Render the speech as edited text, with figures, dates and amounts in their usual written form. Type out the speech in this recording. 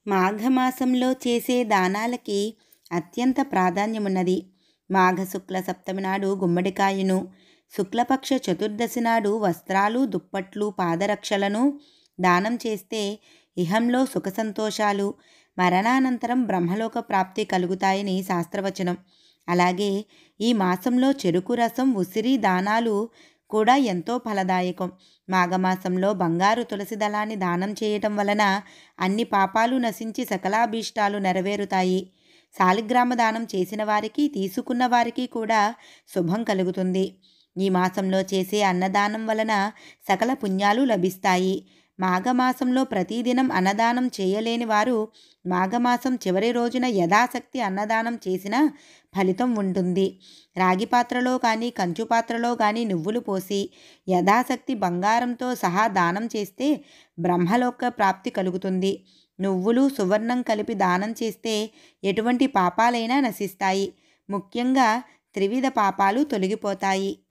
మాఘమాసంలో చేసే దానాలకి అత్యంత ప్రాధాన్యమున్నది. మాఘశుక్ల సప్తమి నాడు గుమ్మడికాయను, శుక్లపక్ష చతుర్దశి నాడు వస్త్రాలు, దుప్పట్లు, పాదరక్షలను దానం చేస్తే ఇహంలో సుఖ సంతోషాలు, మరణానంతరం బ్రహ్మలోక ప్రాప్తి కలుగుతాయని శాస్త్రవచనం. అలాగే ఈ మాసంలో చెరుకు రసం, ఉసిరి దానాలు కూడా ఎంతో ఫలదాయకం. మాఘమాసంలో బంగారు తులసి దళాన్ని దానం చేయటం వలన అన్ని పాపాలు నశించి సకలాభీష్టాలు నెరవేరుతాయి. శాలిగ్రామ దానం చేసిన వారికి, తీసుకున్న వారికి కూడా శుభం కలుగుతుంది. ఈ మాసంలో చేసే అన్నదానం వలన సకల పుణ్యాలు లభిస్తాయి. మాఘమాసంలో ప్రతిదినం అన్నదానం చేయలేని వారు మాఘమాసం చివరి రోజున యథాశక్తి అన్నదానం చేసిన ఫలితం ఉంటుంది. రాగి పాత్రలో కానీ, కంచు పాత్రలో కానీ నువ్వులు పోసి యథాశక్తి బంగారంతో సహా దానం చేస్తే బ్రహ్మలోక ప్రాప్తి కలుగుతుంది. నువ్వులు, సువర్ణం కలిపి దానం చేస్తే ఎటువంటి పాపాలైనా నశిస్తాయి. ముఖ్యంగా త్రివిధ పాపాలు తొలగిపోతాయి.